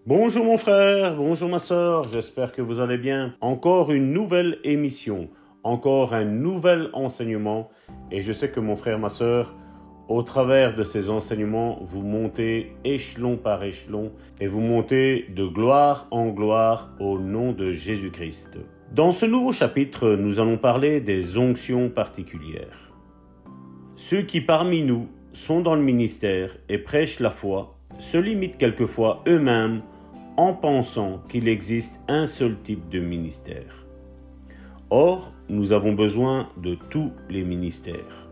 Bonjour mon frère, bonjour ma sœur, j'espère que vous allez bien. Encore une nouvelle émission, encore un nouvel enseignement. Et je sais que mon frère, ma sœur, au travers de ces enseignements, vous montez échelon par échelon et vous montez de gloire en gloire au nom de Jésus-Christ. Dans ce nouveau chapitre, nous allons parler des onctions particulières. Ceux qui parmi nous sont dans le ministère et prêchent la foi se limitent quelquefois eux-mêmes en pensant qu'il existe un seul type de ministère. Or, nous avons besoin de tous les ministères.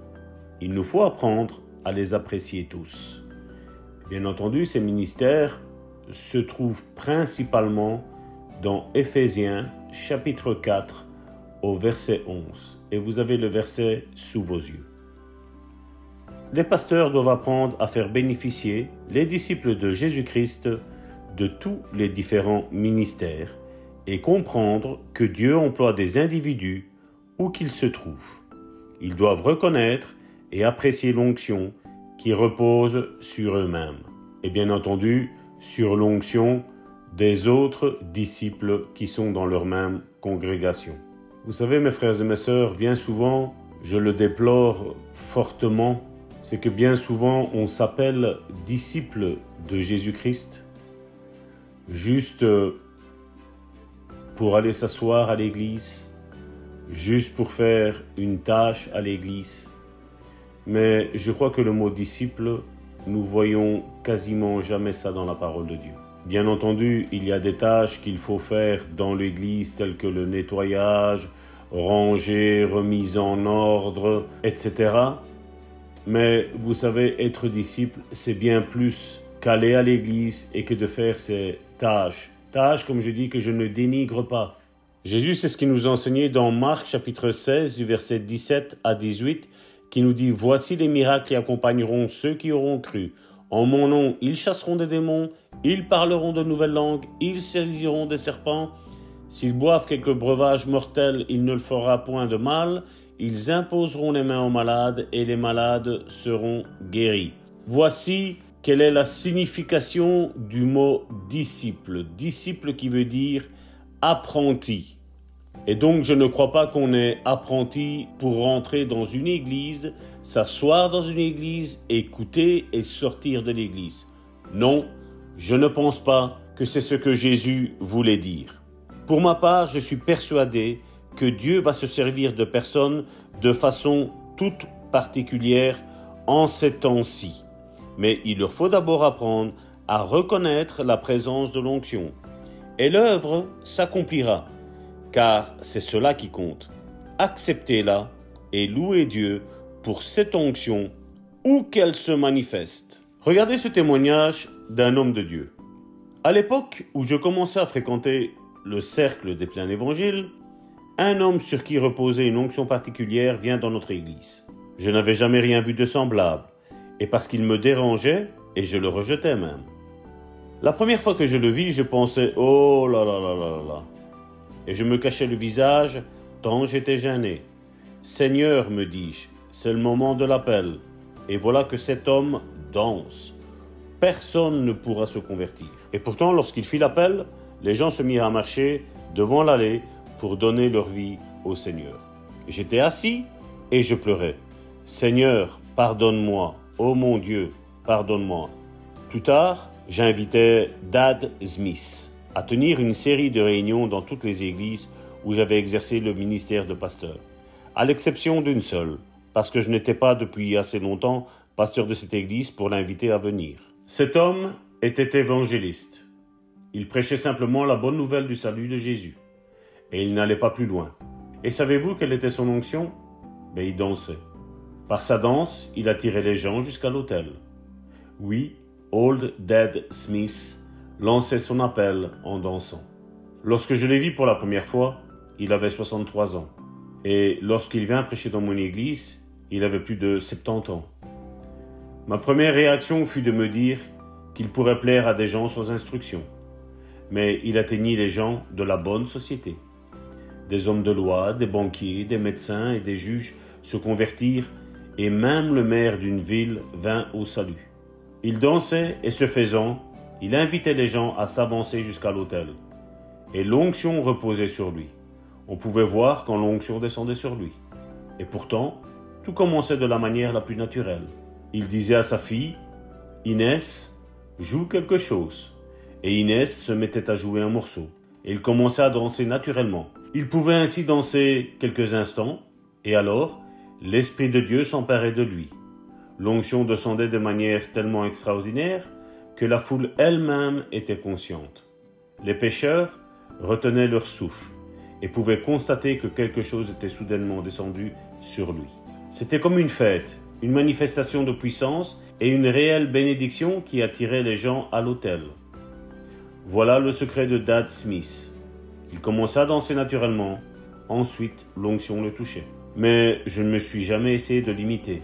Il nous faut apprendre à les apprécier tous. Bien entendu, ces ministères se trouvent principalement dans Éphésiens chapitre 4 au verset 11. Et vous avez le verset sous vos yeux. Les pasteurs doivent apprendre à faire bénéficier les disciples de Jésus-Christ de tous les différents ministères et comprendre que Dieu emploie des individus où qu'ils se trouvent. Ils doivent reconnaître et apprécier l'onction qui repose sur eux-mêmes et bien entendu sur l'onction des autres disciples qui sont dans leur même congrégation. Vous savez mes frères et mes sœurs, bien souvent, je le déplore fortement, c'est que bien souvent on s'appelle disciple de Jésus-Christ juste pour aller s'asseoir à l'église, juste pour faire une tâche à l'église. Mais je crois que le mot disciple, nous voyons quasiment jamais ça dans la parole de Dieu. Bien entendu, il y a des tâches qu'il faut faire dans l'église telles que le nettoyage, ranger, remise en ordre, etc. Mais vous savez, être disciple, c'est bien plus qu'aller à l'église et que de faire ces tâches. Tâches, comme je dis, que je ne dénigre pas. Jésus, c'est ce qu'il nous a enseigné dans Marc chapitre 16, du verset 17 à 18, qui nous dit « Voici les miracles qui accompagneront ceux qui auront cru. En mon nom, ils chasseront des démons, ils parleront de nouvelles langues, ils saisiront des serpents. S'ils boivent quelques breuvages mortels, il ne le fera point de mal. Ils imposeront les mains aux malades et les malades seront guéris. » Voici quelle est la signification du mot disciple. Disciple qui veut dire apprenti. Et donc je ne crois pas qu'on est apprenti pour rentrer dans une église, s'asseoir dans une église, écouter et sortir de l'église. Non, je ne pense pas que c'est ce que Jésus voulait dire. Pour ma part, je suis persuadé que Dieu va se servir de personnes de façon toute particulière en ces temps-ci. Mais il leur faut d'abord apprendre à reconnaître la présence de l'onction. Et l'œuvre s'accomplira, car c'est cela qui compte. Acceptez-la et louez Dieu pour cette onction où qu'elle se manifeste. Regardez ce témoignage d'un homme de Dieu. À l'époque où je commençais à fréquenter le cercle des pleins évangiles, un homme sur qui reposait une onction particulière vient dans notre église. Je n'avais jamais rien vu de semblable, et parce qu'il me dérangeait, et je le rejetais même. La première fois que je le vis, je pensais « Oh là là là là là !» Et je me cachais le visage tant j'étais gêné. « Seigneur, me dis-je, c'est le moment de l'appel, et voilà que cet homme danse. Personne ne pourra se convertir. » Et pourtant, lorsqu'il fit l'appel, les gens se mirent à marcher devant l'allée pour donner leur vie au Seigneur. J'étais assis et je pleurais. « Seigneur, pardonne-moi. Oh mon Dieu, pardonne-moi. » Plus tard, j'invitais Dad Smith à tenir une série de réunions dans toutes les églises où j'avais exercé le ministère de pasteur, à l'exception d'une seule, parce que je n'étais pas depuis assez longtemps pasteur de cette église pour l'inviter à venir. Cet homme était évangéliste. Il prêchait simplement la bonne nouvelle du salut de Jésus. Et il n'allait pas plus loin. Et savez-vous quelle était son onction? Il dansait. Par sa danse, il attirait les gens jusqu'à l'autel. Oui, Old Dead Smith lançait son appel en dansant. Lorsque je l'ai vu pour la première fois, il avait 63 ans. Et lorsqu'il vint prêcher dans mon église, il avait plus de 70 ans. Ma première réaction fut de me dire qu'il pourrait plaire à des gens sans instruction. Mais il atteignit les gens de la bonne société. Des hommes de loi, des banquiers, des médecins et des juges se convertirent et même le maire d'une ville vint au salut. Il dansait et ce faisant, il invitait les gens à s'avancer jusqu'à l'autel. Et l'onction reposait sur lui. On pouvait voir quand l'onction descendait sur lui. Et pourtant, tout commençait de la manière la plus naturelle. Il disait à sa fille, « Inès, joue quelque chose. » Et Inès se mettait à jouer un morceau. Et il commençait à danser naturellement. Il pouvait ainsi danser quelques instants, et alors, l'Esprit de Dieu s'emparait de lui. L'onction descendait de manière tellement extraordinaire que la foule elle-même était consciente. Les pécheurs retenaient leur souffle et pouvaient constater que quelque chose était soudainement descendu sur lui. C'était comme une fête, une manifestation de puissance et une réelle bénédiction qui attirait les gens à l'autel. Voilà le secret de Dad Smith. Il commença à danser naturellement, ensuite l'onction le touchait. Mais je ne me suis jamais essayé de l'imiter.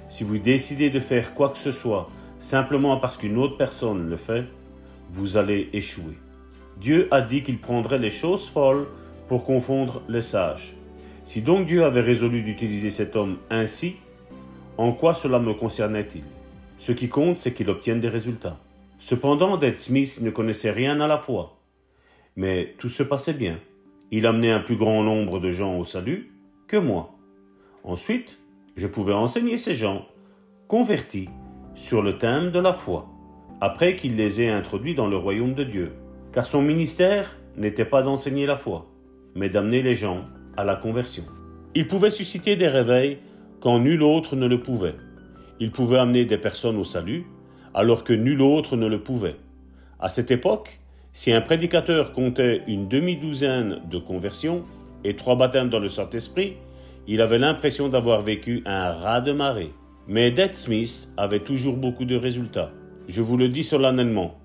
Si vous décidez de faire quoi que ce soit simplement parce qu'une autre personne le fait, vous allez échouer. Dieu a dit qu'il prendrait les choses folles pour confondre les sages. Si donc Dieu avait résolu d'utiliser cet homme ainsi, en quoi cela me concernait-il? Ce qui compte, c'est qu'il obtienne des résultats. Cependant, Dad Smith ne connaissait rien à la foi. Mais tout se passait bien. Il amenait un plus grand nombre de gens au salut que moi. Ensuite, je pouvais enseigner ces gens, convertis, sur le thème de la foi, après qu'il les ait introduits dans le royaume de Dieu. Car son ministère n'était pas d'enseigner la foi, mais d'amener les gens à la conversion. Il pouvait susciter des réveils quand nul autre ne le pouvait. Il pouvait amener des personnes au salut, alors que nul autre ne le pouvait. À cette époque, si un prédicateur comptait une demi-douzaine de conversions et 3 baptêmes dans le Saint-Esprit, il avait l'impression d'avoir vécu un raz-de-marée. Mais Dad Smith avait toujours beaucoup de résultats. Je vous le dis solennellement,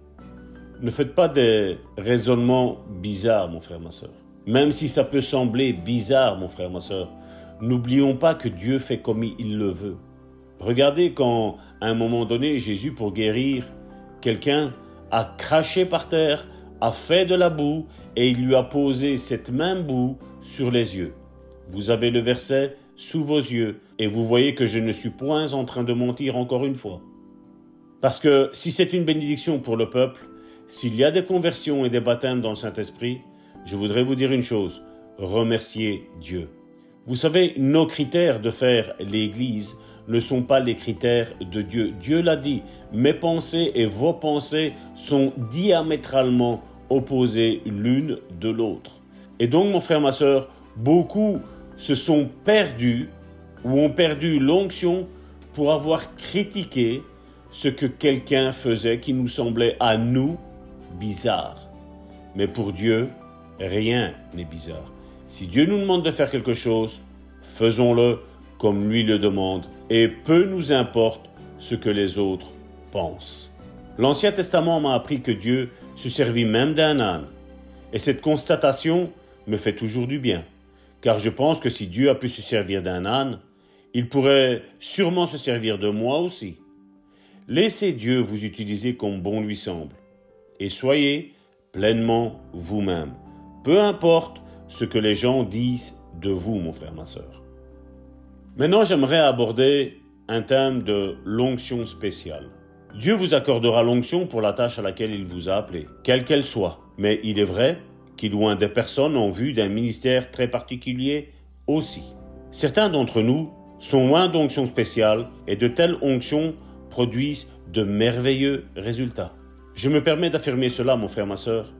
ne faites pas des raisonnements bizarres, mon frère, ma sœur. Même si ça peut sembler bizarre, mon frère, ma sœur, n'oublions pas que Dieu fait comme il le veut. Regardez quand, à un moment donné, Jésus, pour guérir quelqu'un, a craché par terre, a fait de la boue et il lui a posé cette même boue sur les yeux. Vous avez le verset sous vos yeux et vous voyez que je ne suis point en train de mentir encore une fois. Parce que si c'est une bénédiction pour le peuple, s'il y a des conversions et des baptêmes dans le Saint-Esprit, je voudrais vous dire une chose, remerciez Dieu. Vous savez, nos critères de faire l'Église ne sont pas les critères de Dieu. Dieu l'a dit, mes pensées et vos pensées sont diamétralement opposées l'une de l'autre. Et donc, mon frère, ma sœur, beaucoup se sont perdus ou ont perdu l'onction pour avoir critiqué ce que quelqu'un faisait qui nous semblait à nous bizarre. Mais pour Dieu, rien n'est bizarre. Si Dieu nous demande de faire quelque chose, faisons-le comme lui le demande et peu nous importe ce que les autres pensent. L'Ancien Testament m'a appris que Dieu se servit même d'un âne. Et cette constatation me fait toujours du bien. Car je pense que si Dieu a pu se servir d'un âne, il pourrait sûrement se servir de moi aussi. Laissez Dieu vous utiliser comme bon lui semble. Et soyez pleinement vous-même. Peu importe ce que les gens disent de vous, mon frère, ma sœur. Maintenant, j'aimerais aborder un thème de l'onction spéciale. Dieu vous accordera l'onction pour la tâche à laquelle il vous a appelé, quelle qu'elle soit. Mais il est vrai qu'il ou des personnes en vue d'un ministère très particulier aussi. Certains d'entre nous sont loin d'onction spéciale et de telles onctions produisent de merveilleux résultats. Je me permets d'affirmer cela, mon frère, ma sœur,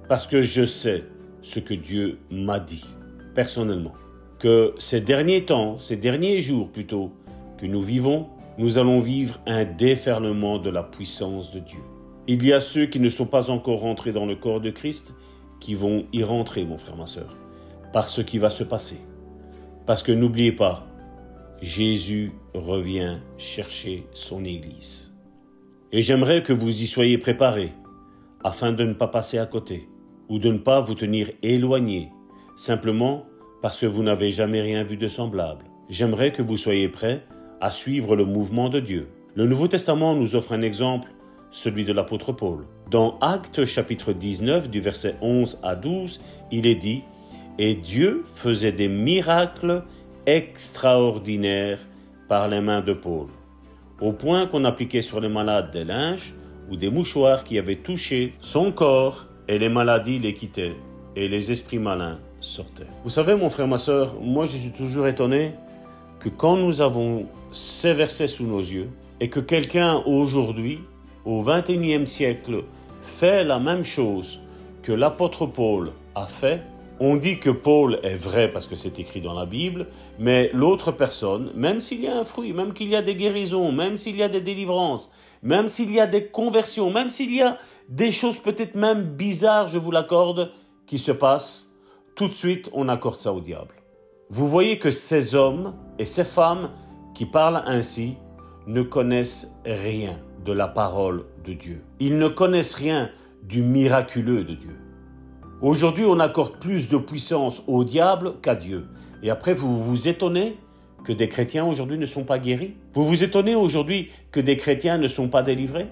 parce que je sais ce que Dieu m'a dit, personnellement, que ces derniers temps, ces derniers jours plutôt, que nous vivons, nous allons vivre un déferlement de la puissance de Dieu. Il y a ceux qui ne sont pas encore rentrés dans le corps de Christ qui vont y rentrer, mon frère, ma sœur. par ce qui va se passer. Parce que n'oubliez pas, Jésus revient chercher son Église. Et j'aimerais que vous y soyez préparés, afin de ne pas passer à côté, ou de ne pas vous tenir éloigné, simplement parce que vous n'avez jamais rien vu de semblable. J'aimerais que vous soyez prêts à suivre le mouvement de Dieu. Le Nouveau Testament nous offre un exemple, celui de l'apôtre Paul. Dans Actes chapitre 19, du verset 11 à 12, il est dit « Et Dieu faisait des miracles extraordinaires par les mains de Paul, au point qu'on appliquait sur les malades des linges ou des mouchoirs qui avaient touché son corps, et les maladies les quittaient, et les esprits malins sortaient. » Vous savez, mon frère, ma sœur, moi je suis toujours étonné que quand nous avons ces versets sous nos yeux, et que quelqu'un aujourd'hui, au XXIe siècle, fait la même chose que l'apôtre Paul a fait, on dit que Paul est vrai parce que c'est écrit dans la Bible, mais l'autre personne, même s'il y a un fruit, même qu'il y a des guérisons, même s'il y a des délivrances, même s'il y a des conversions, même s'il y a des choses peut-être même bizarres, je vous l'accorde, qui se passent, tout de suite on accorde ça au diable. Vous voyez que ces hommes et ces femmes qui parlent ainsi ne connaissent rien de la parole de Dieu. Ils ne connaissent rien du miraculeux de Dieu. Aujourd'hui, on accorde plus de puissance au diable qu'à Dieu. Et après, vous vous étonnez que des chrétiens aujourd'hui ne sont pas guéris? Vous vous étonnez aujourd'hui que des chrétiens ne sont pas délivrés?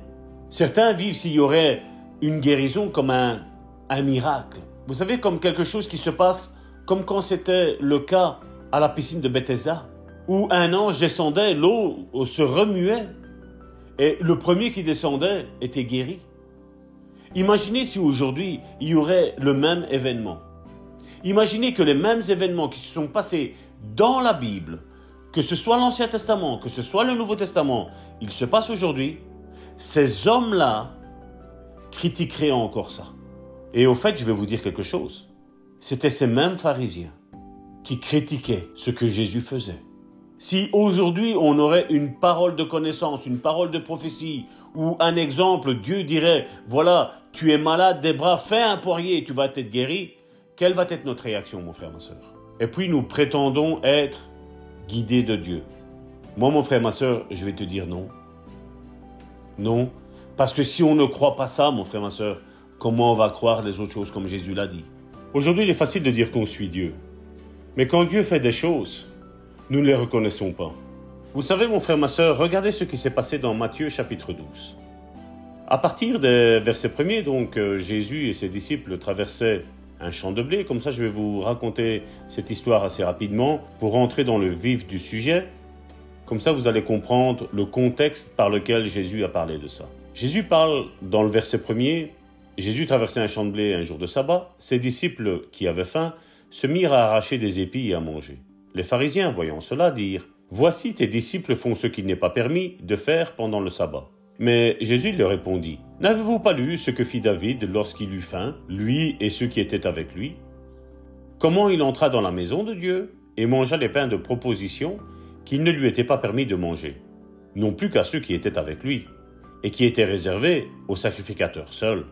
Certains vivent s'il y aurait une guérison comme un miracle. Vous savez, comme quelque chose qui se passe comme quand c'était le cas à la piscine de Bethesda, où un ange descendait, l'eau se remuait, et le premier qui descendait était guéri. Imaginez si aujourd'hui, il y aurait le même événement. Imaginez que les mêmes événements qui se sont passés dans la Bible, que ce soit l'Ancien Testament, que ce soit le Nouveau Testament, ils se passent aujourd'hui, ces hommes-là critiqueraient encore ça. Et au fait, je vais vous dire quelque chose. C'était ces mêmes pharisiens qui critiquaient ce que Jésus faisait. Si aujourd'hui on aurait une parole de connaissance, une parole de prophétie, ou un exemple, Dieu dirait, voilà, tu es malade des bras, fais un poirier et tu vas être guéri, quelle va être notre réaction, mon frère, ma sœur? Et puis nous prétendons être guidés de Dieu. Moi, mon frère, ma sœur, je vais te dire non. Non, parce que si on ne croit pas ça, mon frère, ma sœur, comment on va croire les autres choses comme Jésus l'a dit? Aujourd'hui, il est facile de dire qu'on suit Dieu. Mais quand Dieu fait des choses, nous ne les reconnaissons pas. Vous savez, mon frère, ma sœur, regardez ce qui s'est passé dans Matthieu chapitre 12. À partir des versets 1er, donc, Jésus et ses disciples traversaient un champ de blé. Comme ça, je vais vous raconter cette histoire assez rapidement pour rentrer dans le vif du sujet. Comme ça, vous allez comprendre le contexte par lequel Jésus a parlé de ça. Jésus parle dans le verset 1er. Jésus traversait un champ de blé un jour de sabbat. Ses disciples, qui avaient faim, se mirent à arracher des épis et à manger. Les pharisiens, voyant cela, dirent « Voici tes disciples font ce qu'il n'est pas permis de faire pendant le sabbat. » Mais Jésus leur répondit « N'avez-vous pas lu ce que fit David lorsqu'il eut faim, lui et ceux qui étaient avec lui? Comment il entra dans la maison de Dieu et mangea les pains de proposition qu'il ne lui était pas permis de manger, non plus qu'à ceux qui étaient avec lui, et qui étaient réservés aux sacrificateurs seuls.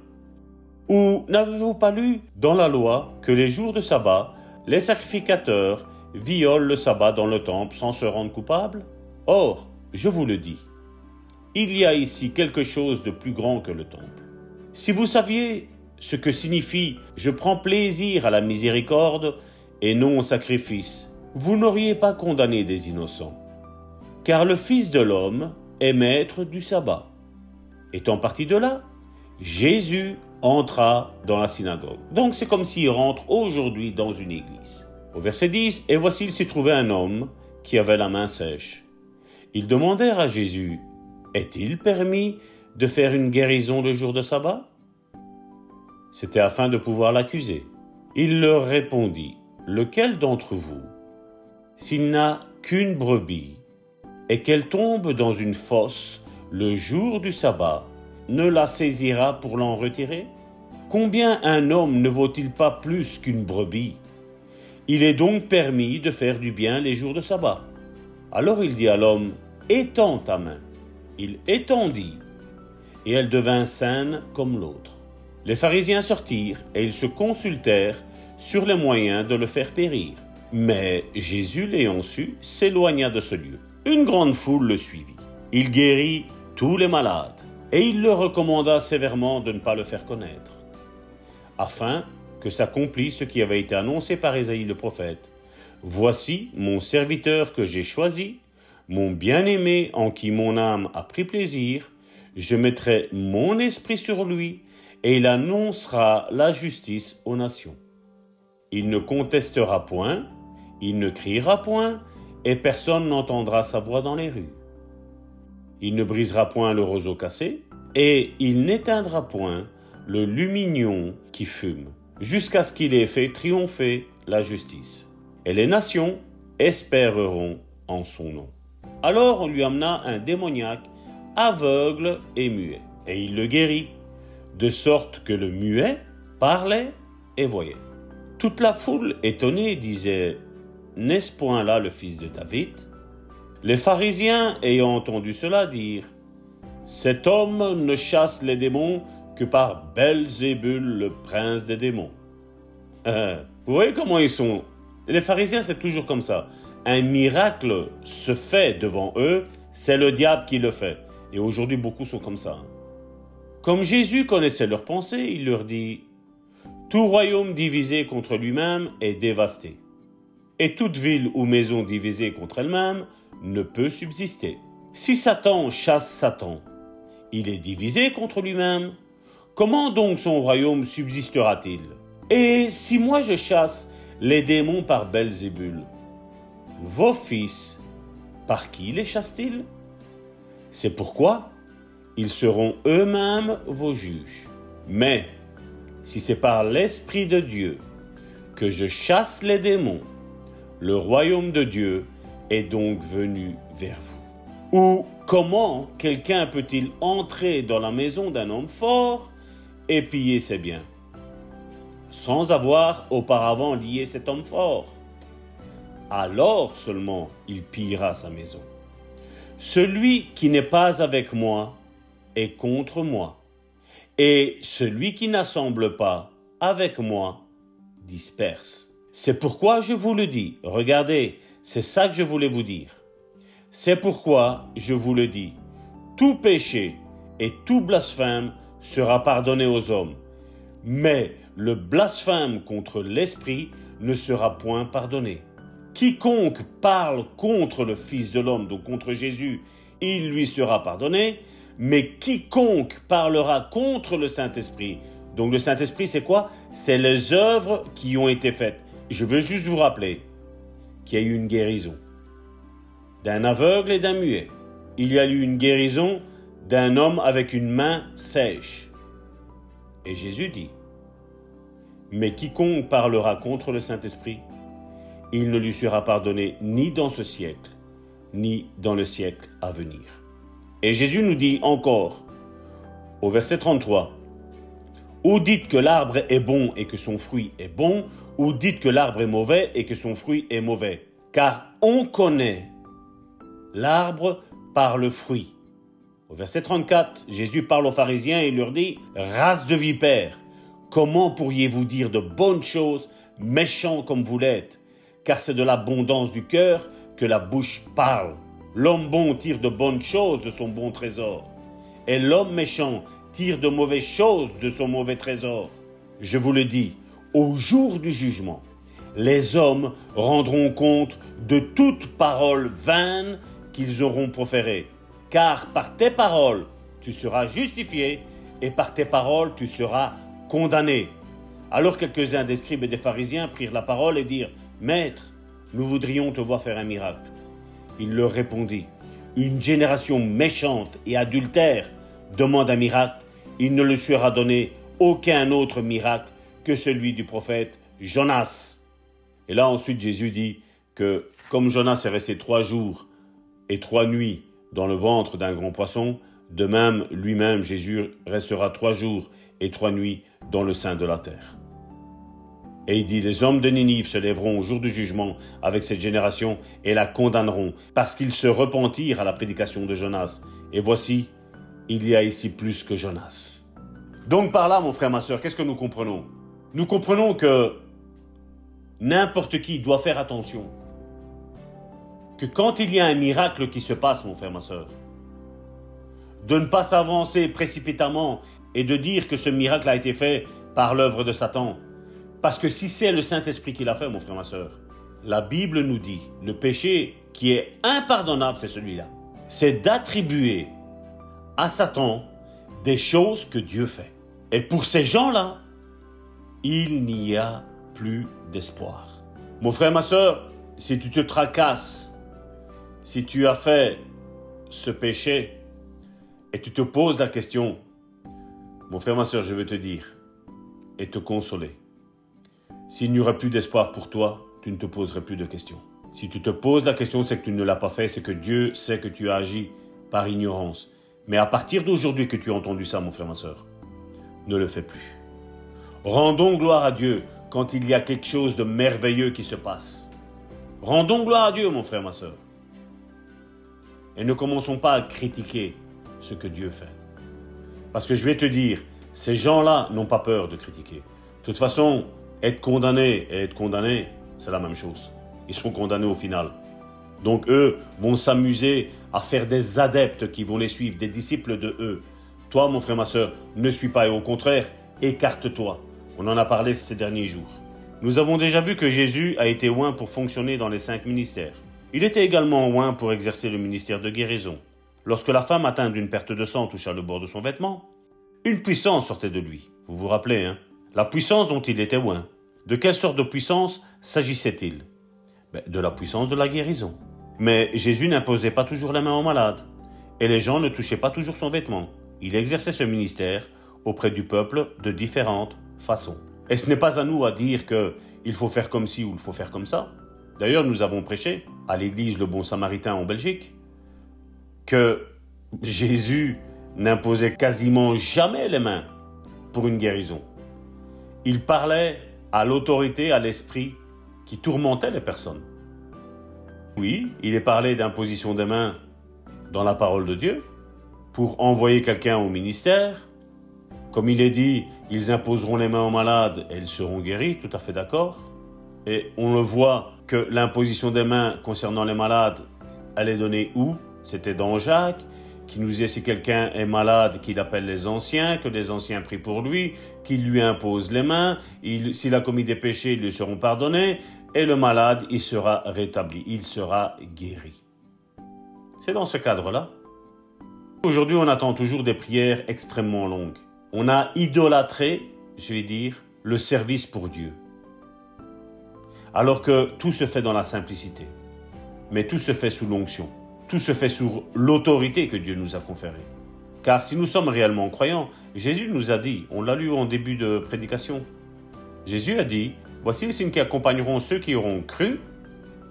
Ou n'avez-vous pas lu dans la loi que les jours de sabbat, les sacrificateurs violent le sabbat dans le temple sans se rendre coupables? Or, je vous le dis, il y a ici quelque chose de plus grand que le temple. Si vous saviez ce que signifie « je prends plaisir à la miséricorde et non au sacrifice », vous n'auriez pas condamné des innocents. Car le Fils de l'homme est maître du sabbat. Étant parti de là, Jésus entra dans la synagogue. Donc c'est comme s'il rentre aujourd'hui dans une église. Au verset 10, « Et voici il s'y trouvait un homme qui avait la main sèche. Ils demandèrent à Jésus, « Est-il permis de faire une guérison le jour de sabbat ?» C'était afin de pouvoir l'accuser. Il leur répondit, « Lequel d'entre vous, s'il n'a qu'une brebis, et qu'elle tombe dans une fosse le jour du sabbat, ne la saisira pour l'en retirer? Combien un homme ne vaut-il pas plus qu'une brebis? Il est donc permis de faire du bien les jours de sabbat. » Alors il dit à l'homme, « Étends ta main. » Il étendit, et elle devint saine comme l'autre. Les pharisiens sortirent, et ils se consultèrent sur les moyens de le faire périr. Mais Jésus, l'ayant su, s'éloigna de ce lieu. Une grande foule le suivit. Il guérit tous les malades et il leur recommanda sévèrement de ne pas le faire connaître, afin que s'accomplisse ce qui avait été annoncé par Ésaïe le prophète. « Voici mon serviteur que j'ai choisi, mon bien-aimé en qui mon âme a pris plaisir. Je mettrai mon esprit sur lui et il annoncera la justice aux nations. Il ne contestera point, il ne criera point et personne n'entendra sa voix dans les rues. Il ne brisera point le roseau cassé et il n'éteindra point le lumignon qui fume, jusqu'à ce qu'il ait fait triompher la justice. Et les nations espéreront en son nom. » Alors on lui amena un démoniaque, aveugle et muet, et il le guérit, de sorte que le muet parlait et voyait. Toute la foule, étonnée, disait « N'est-ce point là le fils de David ?» Les pharisiens, ayant entendu cela, dirent « Cet homme ne chasse les démons que par Belzébul, le prince des démons. » Vous voyez comment ils sont? Les pharisiens, c'est toujours comme ça. Un miracle se fait devant eux, c'est le diable qui le fait. Et aujourd'hui, beaucoup sont comme ça. Comme Jésus connaissait leurs pensées, il leur dit « Tout royaume divisé contre lui-même est dévasté. Et toute ville ou maison divisée contre elle-même ne peut subsister. Si Satan chasse Satan, il est divisé contre lui-même. Comment donc son royaume subsistera-t-il? Et si moi je chasse les démons par Belzébul, vos fils, par qui les chassent-ils? C'est pourquoi ils seront eux-mêmes vos juges. Mais si c'est par l'Esprit de Dieu que je chasse les démons, le royaume de Dieu est donc venu vers vous. Ou comment quelqu'un peut-il entrer dans la maison d'un homme fort et piller ses biens, sans avoir auparavant lié cet homme fort? Alors seulement il pillera sa maison. Celui qui n'est pas avec moi est contre moi, et celui qui n'assemble pas avec moi disperse. C'est pourquoi je vous le dis. Regardez, c'est ça que je voulais vous dire. C'est pourquoi je vous le dis. Tout péché et tout blasphème sera pardonné aux hommes, mais le blasphème contre l'Esprit ne sera point pardonné. Quiconque parle contre le Fils de l'homme, donc contre Jésus, il lui sera pardonné, mais quiconque parlera contre le Saint-Esprit, donc le Saint-Esprit c'est quoi? C'est les œuvres qui ont été faites. Je veux juste vous rappeler qu'il y a eu une guérison d'un aveugle et d'un muet. Il y a eu une guérison d'un homme avec une main sèche. Et Jésus dit, mais quiconque parlera contre le Saint-Esprit, il ne lui sera pardonné ni dans ce siècle, ni dans le siècle à venir. Et Jésus nous dit encore, au verset 33, ou dites que l'arbre est bon et que son fruit est bon, ou dites que l'arbre est mauvais et que son fruit est mauvais. Car on connaît l'arbre par le fruit. Au verset 34, Jésus parle aux pharisiens et il leur dit, race de vipères, comment pourriez-vous dire de bonnes choses, méchants comme vous l'êtes? Car c'est de l'abondance du cœur que la bouche parle. L'homme bon tire de bonnes choses de son bon trésor, et l'homme méchant tire de mauvaises choses de son mauvais trésor. Je vous le dis, au jour du jugement, les hommes rendront compte de toute parole vaine qu'ils auront proférée. Car par tes paroles, tu seras justifié, et par tes paroles, tu seras condamné. Alors quelques-uns des scribes et des pharisiens prirent la parole et dirent, « Maître, nous voudrions te voir faire un miracle. » Il leur répondit, « Une génération méchante et adultère demande un miracle. Il ne lui sera donné aucun autre miracle que celui du prophète Jonas. » Et là ensuite Jésus dit que comme Jonas est resté 3 jours et 3 nuits dans le ventre d'un grand poisson, de même lui-même Jésus restera 3 jours et 3 nuits dans le sein de la terre. Et il dit, les hommes de Ninive se lèveront au jour du jugement avec cette génération et la condamneront, parce qu'ils se repentirent à la prédication de Jonas. Et voici, il y a ici plus que Jonas. Donc par là, mon frère, ma sœur, qu'est-ce que nous comprenons? Nous comprenons que n'importe qui doit faire attention que quand il y a un miracle qui se passe, mon frère, ma soeur, de ne pas s'avancer précipitamment et de dire que ce miracle a été fait par l'œuvre de Satan. Parce que si c'est le Saint-Esprit qui l'a fait, mon frère, ma soeur, la Bible nous dit, le péché qui est impardonnable, c'est celui-là. C'est d'attribuer à Satan des choses que Dieu fait. Et pour ces gens-là, il n'y a plus d'espoir. Mon frère, ma soeur, si tu te tracasses, si tu as fait ce péché et tu te poses la question, mon frère, ma soeur, je veux te dire et te consoler. S'il n'y aurait plus d'espoir pour toi, tu ne te poserais plus de questions. Si tu te poses la question, c'est que tu ne l'as pas fait, c'est que Dieu sait que tu as agi par ignorance. Mais à partir d'aujourd'hui que tu as entendu ça, mon frère, ma soeur, ne le fais plus. Rendons gloire à Dieu quand il y a quelque chose de merveilleux qui se passe. Rendons gloire à Dieu, mon frère, ma soeur. Et ne commençons pas à critiquer ce que Dieu fait. Parce que je vais te dire, ces gens-là n'ont pas peur de critiquer. De toute façon, être condamné et être condamné, c'est la même chose. Ils seront condamnés au final. Donc eux vont s'amuser à faire des adeptes qui vont les suivre, des disciples de eux. Toi, mon frère, ma soeur, ne suis pas et au contraire, écarte-toi. On en a parlé ces derniers jours. Nous avons déjà vu que Jésus a été oint pour fonctionner dans les 5 ministères. Il était également oint pour exercer le ministère de guérison. Lorsque la femme atteinte d'une perte de sang toucha le bord de son vêtement, une puissance sortait de lui. Vous vous rappelez, hein? La puissance dont il était oint. De quelle sorte de puissance s'agissait-il? De la puissance de la guérison. Mais Jésus n'imposait pas toujours la main aux malades. Et les gens ne touchaient pas toujours son vêtement. Il exerçait ce ministère auprès du peuple de différentes façons. Et ce n'est pas à nous à dire qu'il faut faire comme ci ou il faut faire comme ça. D'ailleurs, nous avons prêché à l'église Le Bon Samaritain en Belgique que Jésus n'imposait quasiment jamais les mains pour une guérison. Il parlait à l'autorité, à l'esprit qui tourmentait les personnes. Oui, il est parlé d'imposition des mains dans la parole de Dieu pour envoyer quelqu'un au ministère. Comme il est dit, ils imposeront les mains aux malades et ils seront guéris, tout à fait d'accord. Et on le voit que l'imposition des mains concernant les malades, elle est donnée où? C'était dans Jacques, qui nous dit si quelqu'un est malade, qu'il appelle les anciens, que les anciens prient pour lui, qu'il lui impose les mains, s'il a commis des péchés, ils lui seront pardonnés, et le malade, il sera rétabli, il sera guéri. C'est dans ce cadre-là. Aujourd'hui, on attend toujours des prières extrêmement longues. On a idolâtré, je vais dire, le service pour Dieu. Alors que tout se fait dans la simplicité. Mais tout se fait sous l'onction. Tout se fait sous l'autorité que Dieu nous a conférée. Car si nous sommes réellement croyants, Jésus nous a dit, on l'a lu en début de prédication, Jésus a dit, voici les signes qui accompagneront ceux qui auront cru,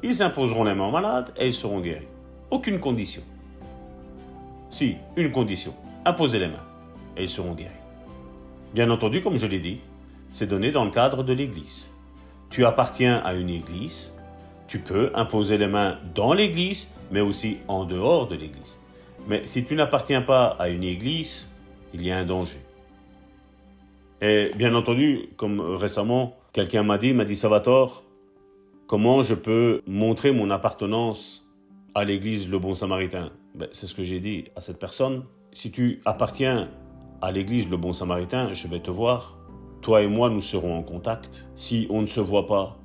ils imposeront les mains aux malades et ils seront guéris. Aucune condition. Si, une condition, imposer les mains et ils seront guéris. Bien entendu, comme je l'ai dit, c'est donné dans le cadre de l'Église. Tu appartiens à une Église, tu peux imposer les mains dans l'Église, mais aussi en dehors de l'Église. Mais si tu n'appartiens pas à une Église, il y a un danger. Et bien entendu, comme récemment, quelqu'un m'a dit, Salvatore, comment je peux montrer mon appartenance à l'Église Le Bon Samaritain? C'est ce que j'ai dit à cette personne. Si tu appartiens à l'Église Le Bon Samaritain, je vais te voir. Toi et moi, nous serons en contact. Si on ne se voit pas,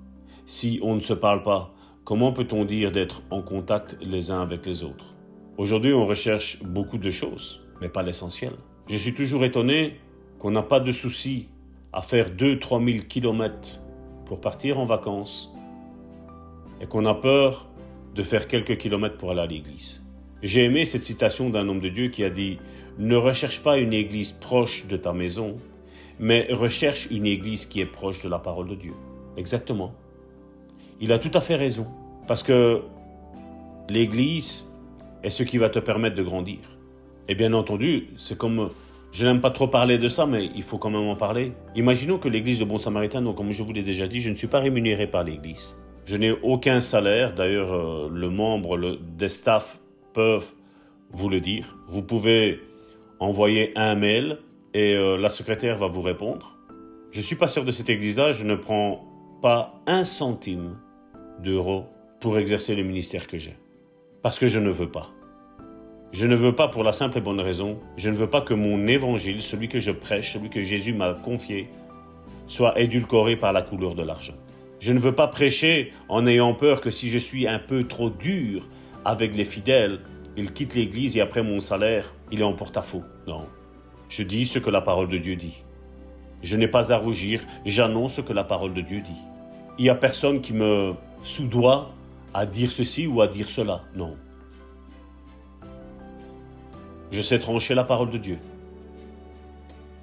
si on ne se parle pas, comment peut-on dire d'être en contact les uns avec les autres? Aujourd'hui, on recherche beaucoup de choses, mais pas l'essentiel. Je suis toujours étonné qu'on n'a pas de souci à faire 2-3 000 kilomètres pour partir en vacances et qu'on a peur de faire quelques kilomètres pour aller à l'église. J'ai aimé cette citation d'un homme de Dieu qui a dit « Ne recherche pas une église proche de ta maison, mais recherche une église qui est proche de la parole de Dieu. » Exactement. Il a tout à fait raison, parce que l'église est ce qui va te permettre de grandir. Et bien entendu, c'est comme, je n'aime pas trop parler de ça, mais il faut quand même en parler. Imaginons que l'église de Bon Samaritain, donc comme je vous l'ai déjà dit, je ne suis pas rémunéré par l'église. Je n'ai aucun salaire, d'ailleurs le membre des staffs peuvent vous le dire. Vous pouvez envoyer un mail et la secrétaire va vous répondre. Je suis pasteur de cette église-là, je ne prends pas un centime d'euro pour exercer le ministère que j'ai. Parce que je ne veux pas. Je ne veux pas pour la simple et bonne raison, je ne veux pas que mon évangile, celui que je prêche, celui que Jésus m'a confié, soit édulcoré par la couleur de l'argent. Je ne veux pas prêcher en ayant peur que si je suis un peu trop dur avec les fidèles, ils quittent l'église et après mon salaire, il est en porte-à-faux. Non. Je dis ce que la parole de Dieu dit. Je n'ai pas à rougir, j'annonce ce que la parole de Dieu dit. Il n'y a personne qui me soudoie à dire ceci ou à dire cela. Non. Je sais trancher la parole de Dieu.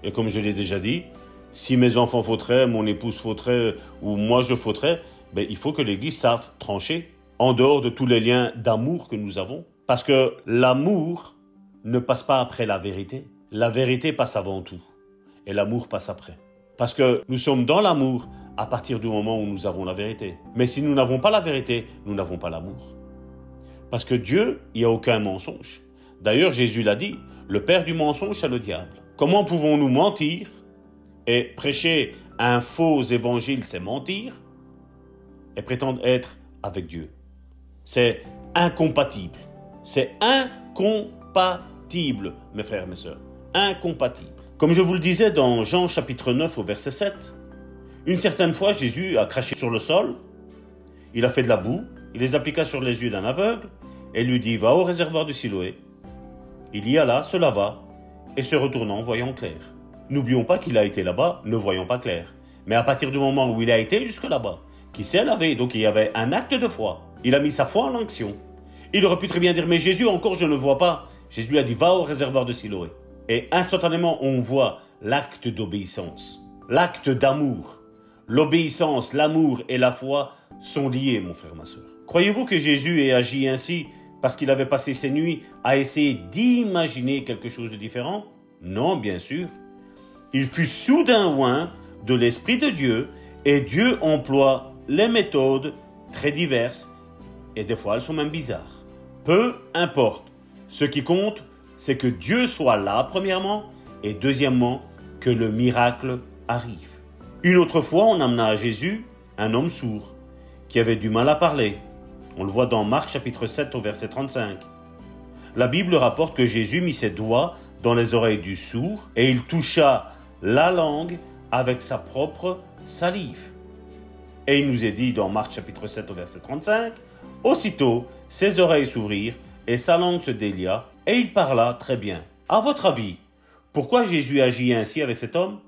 Et comme je l'ai déjà dit, si mes enfants fauteraient, mon épouse fauterait ou moi je fauterais, il faut que l'Église sache trancher en dehors de tous les liens d'amour que nous avons. Parce que l'amour ne passe pas après la vérité. La vérité passe avant tout. Et l'amour passe après. Parce que nous sommes dans l'amour à partir du moment où nous avons la vérité. Mais si nous n'avons pas la vérité, nous n'avons pas l'amour. Parce que Dieu, il n'y a aucun mensonge. D'ailleurs, Jésus l'a dit, le père du mensonge, c'est le diable. Comment pouvons-nous mentir et prêcher un faux évangile, c'est mentir, et prétendre être avec Dieu? C'est incompatible. C'est incompatible, mes frères et mes sœurs. Incompatible. Comme je vous le disais dans Jean chapitre 9 au verset 7, une certaine fois, Jésus a craché sur le sol, il a fait de la boue, il les appliqua sur les yeux d'un aveugle, et lui dit, va au réservoir de Siloé. Il y alla, se lava, et se retournant, voyant clair. N'oublions pas qu'il a été là-bas, ne voyant pas clair. Mais à partir du moment où il a été jusque là-bas, qu'il s'est lavé, donc il y avait un acte de foi, il a mis sa foi en action. Il aurait pu très bien dire, mais Jésus, encore je ne vois pas. Jésus lui a dit, va au réservoir de Siloé. Et instantanément, on voit l'acte d'obéissance, l'acte d'amour. L'obéissance, l'amour et la foi sont liés, mon frère, ma soeur. Croyez-vous que Jésus ait agi ainsi parce qu'il avait passé ses nuits à essayer d'imaginer quelque chose de différent? Non, bien sûr. Il fut soudain oint de l'Esprit de Dieu et Dieu emploie les méthodes très diverses et des fois elles sont même bizarres. Peu importe. Ce qui compte, c'est que Dieu soit là, premièrement, et deuxièmement, que le miracle arrive. Une autre fois, on amena à Jésus un homme sourd qui avait du mal à parler. On le voit dans Marc chapitre 7 au verset 35. La Bible rapporte que Jésus mit ses doigts dans les oreilles du sourd et il toucha la langue avec sa propre salive. Et il nous est dit dans Marc chapitre 7 au verset 35, aussitôt ses oreilles s'ouvrirent et sa langue se délia et il parla très bien. À votre avis, pourquoi Jésus agit ainsi avec cet homme?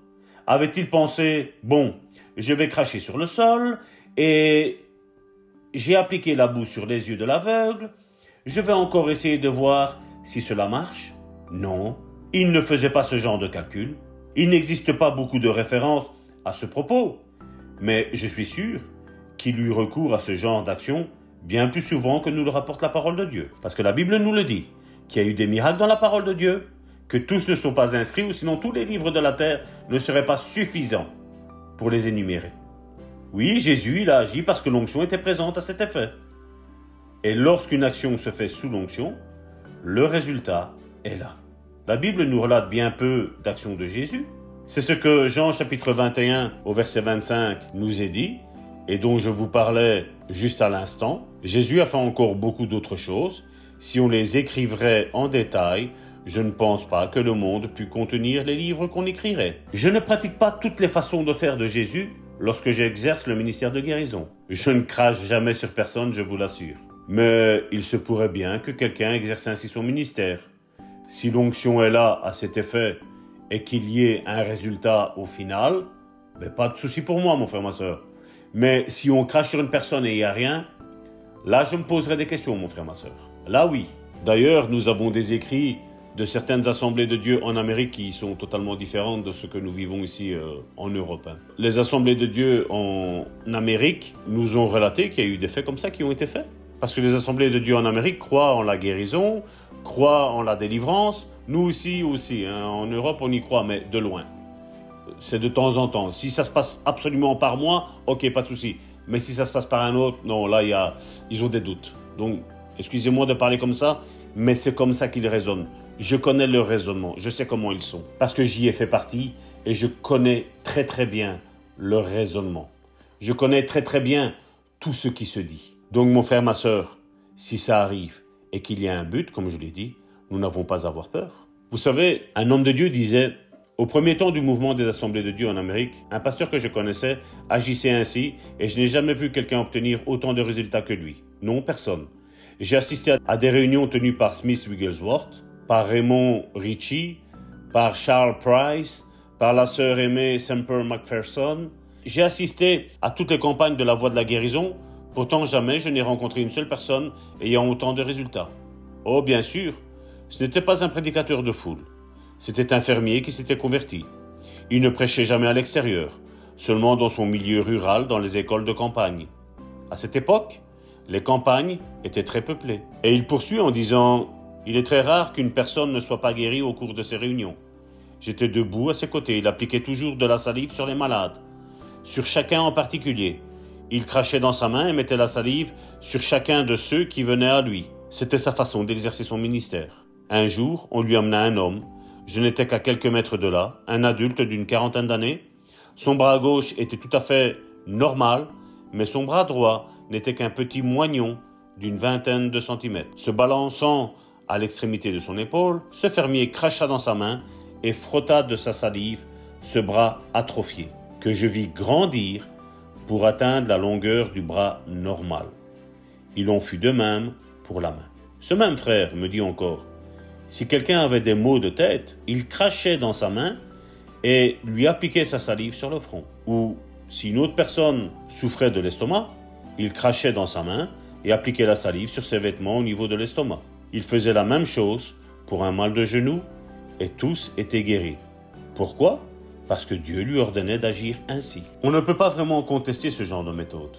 Avait-il pensé, bon, je vais cracher sur le sol et j'ai appliqué la boue sur les yeux de l'aveugle, je vais encore essayer de voir si cela marche? Non, il ne faisait pas ce genre de calcul. Il n'existe pas beaucoup de références à ce propos, mais je suis sûr qu'il eut recours à ce genre d'action bien plus souvent que nous le rapporte la parole de Dieu. Parce que la Bible nous le dit, qu'il y a eu des miracles dans la parole de Dieu, que tous ne sont pas inscrits, ou sinon tous les livres de la terre ne seraient pas suffisants pour les énumérer. Oui, Jésus, il a agi parce que l'onction était présente à cet effet. Et lorsqu'une action se fait sous l'onction, le résultat est là. La Bible nous relate bien peu d'actions de Jésus. C'est ce que Jean chapitre 21 au verset 25 nous est dit, et dont je vous parlais juste à l'instant. Jésus a fait encore beaucoup d'autres choses. Si on les écrivait en détail, je ne pense pas que le monde pût contenir les livres qu'on écrirait. Je ne pratique pas toutes les façons de faire de Jésus lorsque j'exerce le ministère de guérison. Je ne crache jamais sur personne, je vous l'assure. Mais il se pourrait bien que quelqu'un exerce ainsi son ministère. Si l'onction est là à cet effet et qu'il y ait un résultat au final, pas de souci pour moi, mon frère, ma soeur. Mais si on crache sur une personne et il n'y a rien, là je me poserai des questions, mon frère, ma soeur. Là oui. D'ailleurs, nous avons des écrits de certaines assemblées de Dieu en Amérique qui sont totalement différentes de ce que nous vivons ici en Europe. Les assemblées de Dieu en Amérique nous ont relaté qu'il y a eu des faits comme ça qui ont été faits. Parce que les assemblées de Dieu en Amérique croient en la guérison, croient en la délivrance. Nous ici aussi, en Europe on y croit, mais de loin. C'est de temps en temps. Si ça se passe absolument par moi, ok, pas de souci. Mais si ça se passe par un autre, non, là ils ont des doutes. Donc, excusez-moi de parler comme ça, mais c'est comme ça qu'ils raisonnent. Je connais leur raisonnement, je sais comment ils sont. Parce que j'y ai fait partie et je connais très très bien leur raisonnement. Je connais très bien tout ce qui se dit. Donc mon frère, ma sœur, si ça arrive et qu'il y a un but, comme je l'ai dit, nous n'avons pas à avoir peur. Vous savez, un homme de Dieu disait, au premier temps du mouvement des Assemblées de Dieu en Amérique, un pasteur que je connaissais agissait ainsi et je n'ai jamais vu quelqu'un obtenir autant de résultats que lui. Non, personne. J'ai assisté à des réunions tenues par Smith Wigglesworth, par Raymond Ritchie, par Charles Price, par la sœur aimée Semper McPherson. J'ai assisté à toutes les campagnes de la Voie de la Guérison, pourtant jamais je n'ai rencontré une seule personne ayant autant de résultats. Oh, bien sûr, ce n'était pas un prédicateur de foule. C'était un fermier qui s'était converti. Il ne prêchait jamais à l'extérieur, seulement dans son milieu rural, dans les écoles de campagne. À cette époque, les campagnes étaient très peuplées. Et il poursuit en disant « Il est très rare qu'une personne ne soit pas guérie au cours de ces réunions. J'étais debout à ses côtés, il appliquait toujours de la salive sur les malades, sur chacun en particulier. Il crachait dans sa main et mettait la salive sur chacun de ceux qui venaient à lui. C'était sa façon d'exercer son ministère. Un jour, on lui amena un homme. Je n'étais qu'à quelques mètres de là, un adulte d'une 40aine d'années. Son bras gauche était tout à fait normal, mais son bras droit n'était qu'un petit moignon d'une 20aine de centimètres. Se balançant à l'extrémité de son épaule, ce fermier cracha dans sa main et frotta de sa salive ce bras atrophié, que je vis grandir pour atteindre la longueur du bras normal. Il en fut de même pour la main. Ce même frère me dit encore, si quelqu'un avait des maux de tête, il crachait dans sa main et lui appliquait sa salive sur le front. Ou si une autre personne souffrait de l'estomac, il crachait dans sa main et appliquait la salive sur ses vêtements au niveau de l'estomac. Il faisait la même chose pour un mal de genou et tous étaient guéris. Pourquoi ? Parce que Dieu lui ordonnait d'agir ainsi. On ne peut pas vraiment contester ce genre de méthode.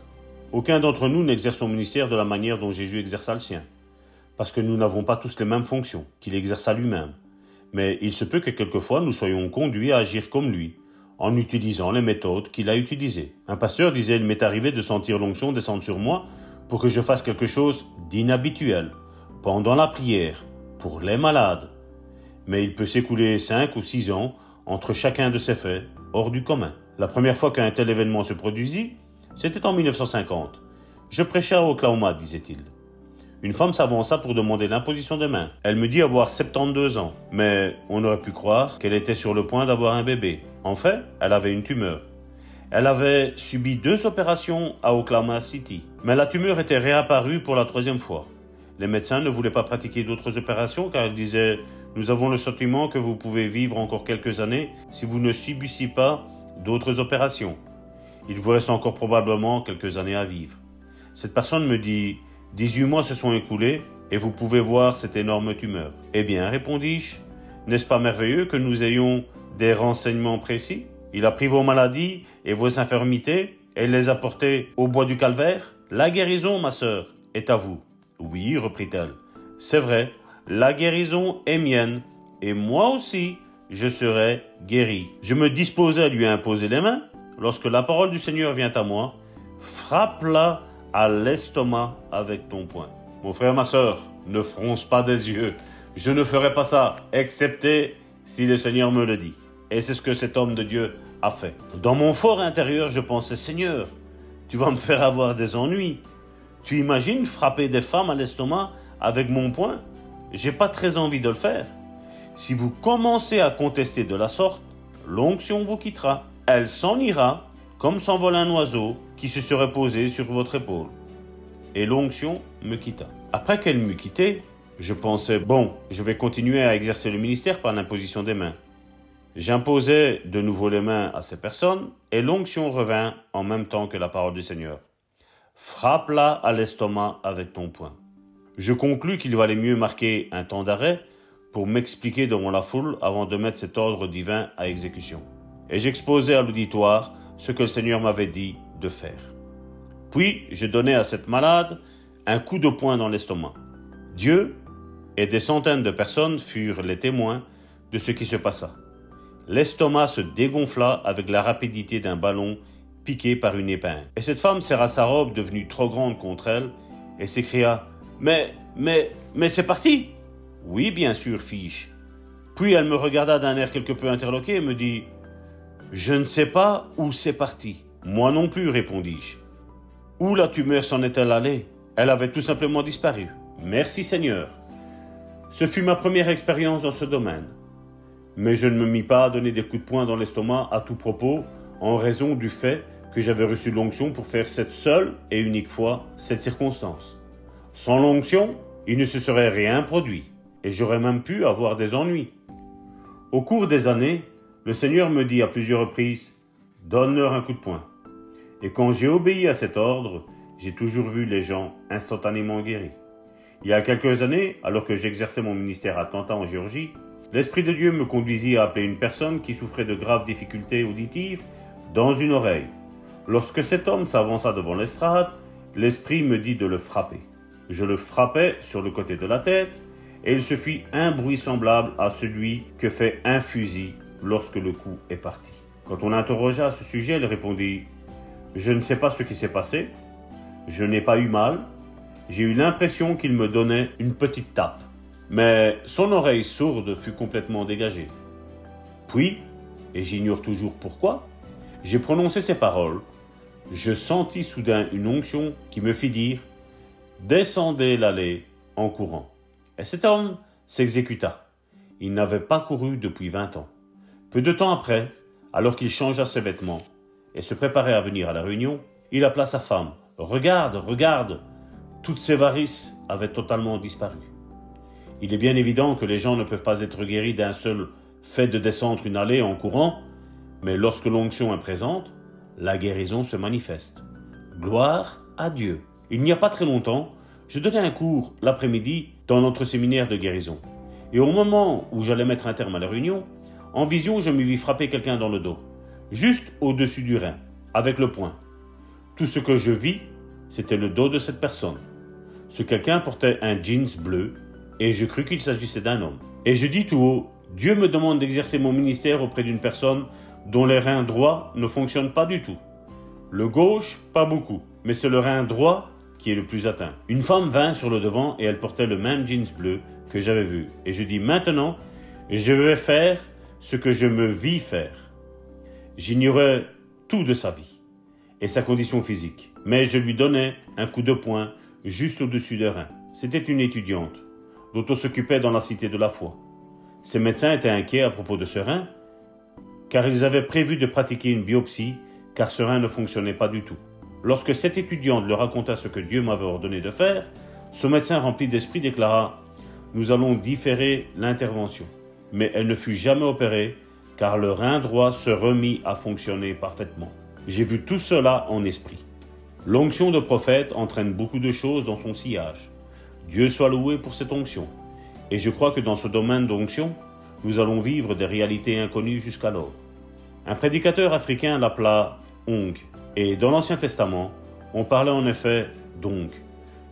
Aucun d'entre nous n'exerce son ministère de la manière dont Jésus exerça le sien. Parce que nous n'avons pas tous les mêmes fonctions qu'il exerça lui-même. Mais il se peut que quelquefois nous soyons conduits à agir comme lui, en utilisant les méthodes qu'il a utilisées. Un pasteur disait, il m'est arrivé de sentir l'onction descendre sur moi pour que je fasse quelque chose d'inhabituel, pendant la prière, pour les malades. Mais il peut s'écouler 5 ou 6 ans entre chacun de ces faits, hors du commun. La première fois qu'un tel événement se produisit, c'était en 1950. Je prêchais à Oklahoma, disait-il. Une femme s'avança pour demander l'imposition des mains. Elle me dit avoir 72 ans, mais on aurait pu croire qu'elle était sur le point d'avoir un bébé. En fait, elle avait une tumeur. Elle avait subi 2 opérations à Oklahoma City, mais la tumeur était réapparue pour la 3e fois. Les médecins ne voulaient pas pratiquer d'autres opérations car ils disaient « Nous avons le sentiment que vous pouvez vivre encore quelques années si vous ne subissiez pas d'autres opérations. Il vous reste encore probablement quelques années à vivre. » Cette personne me dit « 18 mois se sont écoulés et vous pouvez voir cette énorme tumeur. » Eh bien, répondis-je, n'est-ce pas merveilleux que nous ayons des renseignements précis? Il a pris vos maladies et vos infirmités et les a portées au bois du calvaire. La guérison, ma sœur, est à vous. Oui, reprit-elle, c'est vrai, la guérison est mienne et moi aussi, je serai guéri. Je me disposais à lui imposer les mains lorsque la parole du Seigneur vient à moi. Frappe-la à l'estomac avec ton poing. Mon frère, ma sœur, ne fronce pas des yeux. Je ne ferai pas ça, excepté si le Seigneur me le dit. Et c'est ce que cet homme de Dieu a fait. Dans mon fort intérieur, je pensais, Seigneur, tu vas me faire avoir des ennuis. Tu imagines frapper des femmes à l'estomac avec mon poing? J'ai pas très envie de le faire. Si vous commencez à contester de la sorte, l'onction vous quittera. Elle s'en ira comme s'envole un oiseau qui se serait posé sur votre épaule. Et l'onction me quitta. Après qu'elle m'eut quitté, je pensais, bon, je vais continuer à exercer le ministère par l'imposition des mains. J'imposais de nouveau les mains à ces personnes et l'onction revint en même temps que la parole du Seigneur. Frappe-la à l'estomac avec ton poing. Je conclus qu'il valait mieux marquer un temps d'arrêt pour m'expliquer devant la foule avant de mettre cet ordre divin à exécution. Et j'exposais à l'auditoire ce que le Seigneur m'avait dit de faire. Puis je donnai à cette malade un coup de poing dans l'estomac. Dieu et des centaines de personnes furent les témoins de ce qui se passa. L'estomac se dégonfla avec la rapidité d'un ballon piqué par une épingle. Et cette femme serra sa robe devenue trop grande contre elle et s'écria « Mais c'est parti !»« Oui, bien sûr, fis-je. » Puis elle me regarda d'un air quelque peu interloqué et me dit « Je ne sais pas où c'est parti. Moi non plus, répondis-je. Où la tumeur s'en est-elle allée? Elle avait tout simplement disparu. Merci Seigneur. Ce fut ma première expérience dans ce domaine. Mais je ne me mis pas à donner des coups de poing dans l'estomac à tout propos, en raison du fait que j'avais reçu l'onction pour faire cette seule et unique fois cette circonstance. Sans l'onction, il ne se serait rien produit, et j'aurais même pu avoir des ennuis. Au cours des années, le Seigneur me dit à plusieurs reprises « Donne-leur un coup de poing ». Et quand j'ai obéi à cet ordre, j'ai toujours vu les gens instantanément guéris. Il y a quelques années, alors que j'exerçais mon ministère à Atlanta en Géorgie, l'Esprit de Dieu me conduisit à appeler une personne qui souffrait de graves difficultés auditives dans une oreille. Lorsque cet homme s'avança devant l'estrade, l'Esprit me dit de le frapper. Je le frappai sur le côté de la tête et il se fit un bruit semblable à celui que fait un fusil lorsque le coup est parti. Quand on l'interrogea à ce sujet, il répondit « Je ne sais pas ce qui s'est passé, je n'ai pas eu mal, j'ai eu l'impression qu'il me donnait une petite tape. » Mais son oreille sourde fut complètement dégagée. Puis, et j'ignore toujours pourquoi, j'ai prononcé ces paroles. Je sentis soudain une onction qui me fit dire « Descendez l'allée en courant ». Et cet homme s'exécuta. Il n'avait pas couru depuis 20 ans. Peu de temps après, alors qu'il changea ses vêtements et se préparait à venir à la réunion, il appela sa femme. « Regarde, regarde !» Toutes ses varices avaient totalement disparu. Il est bien évident que les gens ne peuvent pas être guéris d'un seul fait de descendre une allée en courant, mais lorsque l'onction est présente, la guérison se manifeste. Gloire à Dieu. Il n'y a pas très longtemps, je donnais un cours l'après-midi dans notre séminaire de guérison. Et au moment où j'allais mettre un terme à la réunion, en vision, je me vis frapper quelqu'un dans le dos, juste au-dessus du rein, avec le poing. Tout ce que je vis, c'était le dos de cette personne. Ce quelqu'un portait un jeans bleu, et je crus qu'il s'agissait d'un homme. Et je dis tout haut, Dieu me demande d'exercer mon ministère auprès d'une personne dont les reins droits ne fonctionnent pas du tout. Le gauche, pas beaucoup, mais c'est le rein droit qui est le plus atteint. Une femme vint sur le devant et elle portait le même jeans bleu que j'avais vu. Et je dis, maintenant, je vais faire ce que je me vis faire. J'ignorais tout de sa vie et sa condition physique, mais je lui donnais un coup de poing juste au-dessus des reins. C'était une étudiante dont on s'occupait dans la cité de la foi. Ces médecins étaient inquiets à propos de ce rein, car ils avaient prévu de pratiquer une biopsie, car ce rein ne fonctionnait pas du tout. Lorsque cette étudiante leur raconta ce que Dieu m'avait ordonné de faire, son médecin rempli d'esprit déclara « Nous allons différer l'intervention ». Mais elle ne fut jamais opérée, car le rein droit se remit à fonctionner parfaitement. J'ai vu tout cela en esprit. L'onction de prophète entraîne beaucoup de choses dans son sillage. Dieu soit loué pour cette onction. Et je crois que dans ce domaine d'onction, nous allons vivre des réalités inconnues jusqu'alors. Un prédicateur africain l'appela Ong. Et dans l'Ancien Testament, on parlait en effet d'Ong,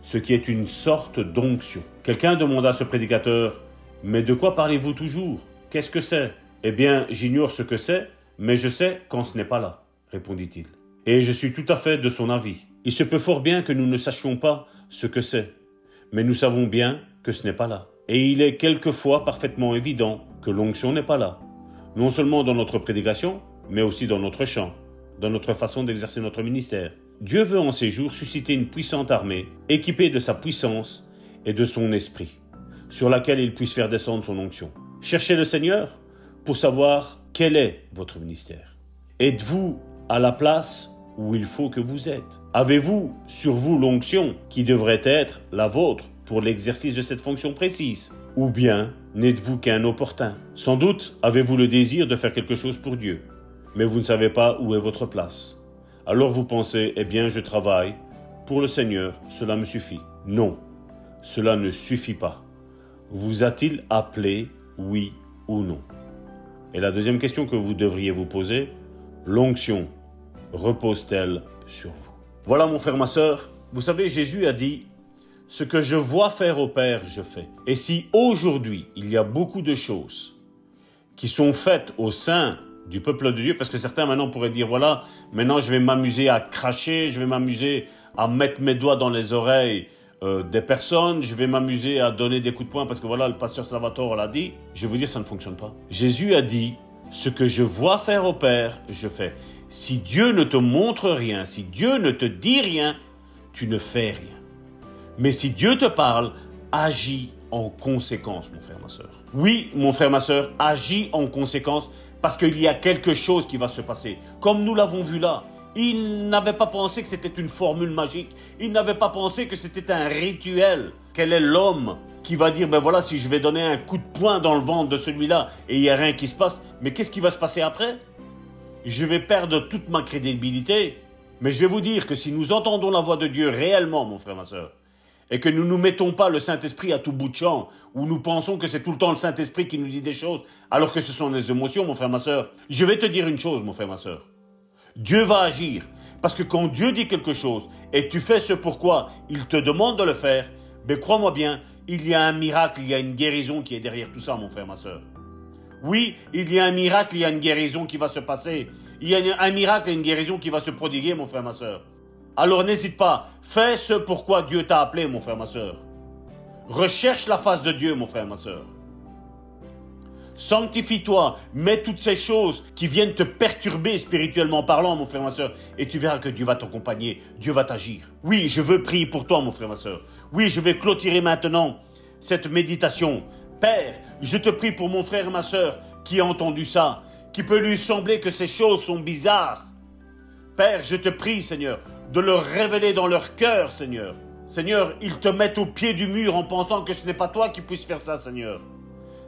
ce qui est une sorte d'onction. Quelqu'un demanda à ce prédicateur « Mais de quoi parlez-vous toujours? Qu'est-ce que c'est ?»« Eh bien, j'ignore ce que c'est, mais je sais quand ce n'est pas là, » répondit-il. Et je suis tout à fait de son avis. Il se peut fort bien que nous ne sachions pas ce que c'est, mais nous savons bien que ce n'est pas là. Et il est quelquefois parfaitement évident que l'onction n'est pas là, non seulement dans notre prédication, mais aussi dans notre chant, dans notre façon d'exercer notre ministère. Dieu veut en ces jours susciter une puissante armée, équipée de sa puissance et de son esprit, sur laquelle il puisse faire descendre son onction. Cherchez le Seigneur pour savoir quel est votre ministère. Êtes-vous à la place où il faut que vous êtes? Avez-vous sur vous l'onction qui devrait être la vôtre pour l'exercice de cette fonction précise? Ou bien n'êtes-vous qu'un opportun? Sans doute avez-vous le désir de faire quelque chose pour Dieu, mais vous ne savez pas où est votre place. Alors vous pensez, eh bien je travaille, pour le Seigneur, cela me suffit. Non, cela ne suffit pas. Vous a-t-il appelé, oui ou non? Et la deuxième question que vous devriez vous poser, l'onction repose-t-elle sur vous? Voilà mon frère, ma sœur, vous savez, Jésus a dit « Ce que je vois faire au Père, je fais ». Et si aujourd'hui, il y a beaucoup de choses qui sont faites au sein du peuple de Dieu, parce que certains maintenant pourraient dire « Voilà, maintenant je vais m'amuser à cracher, je vais m'amuser à mettre mes doigts dans les oreilles des personnes, je vais m'amuser à donner des coups de poing parce que voilà, le pasteur Salvatore l'a dit ». Je vais vous dire, ça ne fonctionne pas. Jésus a dit « Ce que je vois faire au Père, je fais ». Si Dieu ne te montre rien, si Dieu ne te dit rien, tu ne fais rien. Mais si Dieu te parle, agis en conséquence, mon frère, ma soeur. Oui, mon frère, ma soeur, agis en conséquence parce qu'il y a quelque chose qui va se passer. Comme nous l'avons vu là, il n'avait pas pensé que c'était une formule magique. Il n'avait pas pensé que c'était un rituel. Quel est l'homme qui va dire, ben voilà, si je vais donner un coup de poing dans le ventre de celui-là et il n'y a rien qui se passe, mais qu'est-ce qui va se passer après? Je vais perdre toute ma crédibilité. Mais je vais vous dire que si nous entendons la voix de Dieu réellement, mon frère, ma soeur, et que nous ne nous mettons pas le Saint-Esprit à tout bout de champ, où nous pensons que c'est tout le temps le Saint-Esprit qui nous dit des choses, alors que ce sont les émotions, mon frère, ma soeur, je vais te dire une chose, mon frère, ma soeur. Dieu va agir, parce que quand Dieu dit quelque chose, et tu fais ce pourquoi il te demande de le faire, ben crois-moi bien, il y a un miracle, il y a une guérison qui est derrière tout ça, mon frère, ma soeur. Oui, il y a un miracle, il y a une guérison qui va se passer. Il y a un miracle et une guérison qui va se prodiguer, mon frère, ma soeur. Alors n'hésite pas, fais ce pourquoi Dieu t'a appelé, mon frère, ma soeur. Recherche la face de Dieu, mon frère, ma soeur. Sanctifie-toi, mets toutes ces choses qui viennent te perturber spirituellement parlant, mon frère, ma soeur, et tu verras que Dieu va t'accompagner, Dieu va t'agir. Oui, je veux prier pour toi, mon frère, ma soeur. Oui, je vais clôturer maintenant cette méditation. Père, je te prie pour mon frère et ma soeur qui a entendu ça, qui peut lui sembler que ces choses sont bizarres. Père, je te prie, Seigneur, de leur révéler dans leur cœur, Seigneur. Seigneur, ils te mettent au pied du mur en pensant que ce n'est pas toi qui puisses faire ça, Seigneur.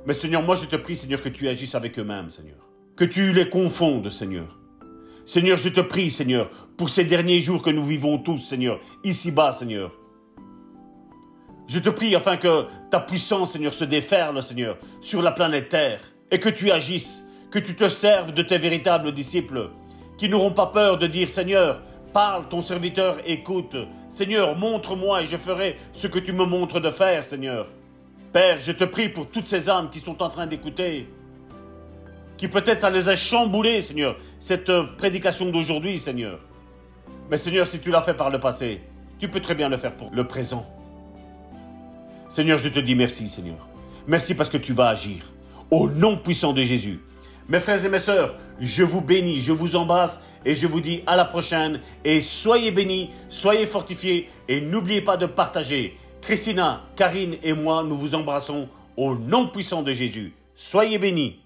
Mais Seigneur, moi je te prie, Seigneur, que tu agisses avec eux-mêmes, Seigneur. Que tu les confondes, Seigneur. Seigneur, je te prie, Seigneur, pour ces derniers jours que nous vivons tous, Seigneur, ici-bas, Seigneur. Je te prie afin que ta puissance, Seigneur, se déferle, Seigneur, sur la planète Terre, et que tu agisses, que tu te serves de tes véritables disciples, qui n'auront pas peur de dire, Seigneur, parle, ton serviteur écoute. Seigneur, montre-moi et je ferai ce que tu me montres de faire, Seigneur. Père, je te prie pour toutes ces âmes qui sont en train d'écouter, qui peut-être ça les a chamboulées, Seigneur, cette prédication d'aujourd'hui, Seigneur. Mais Seigneur, si tu l'as fait par le passé, tu peux très bien le faire pour le présent. Seigneur, je te dis merci, Seigneur. Merci parce que tu vas agir. Au nom puissant de Jésus. Mes frères et mes sœurs, je vous bénis, je vous embrasse et je vous dis à la prochaine. Et soyez bénis, soyez fortifiés et n'oubliez pas de partager. Christina, Karine et moi, nous vous embrassons au nom puissant de Jésus. Soyez bénis.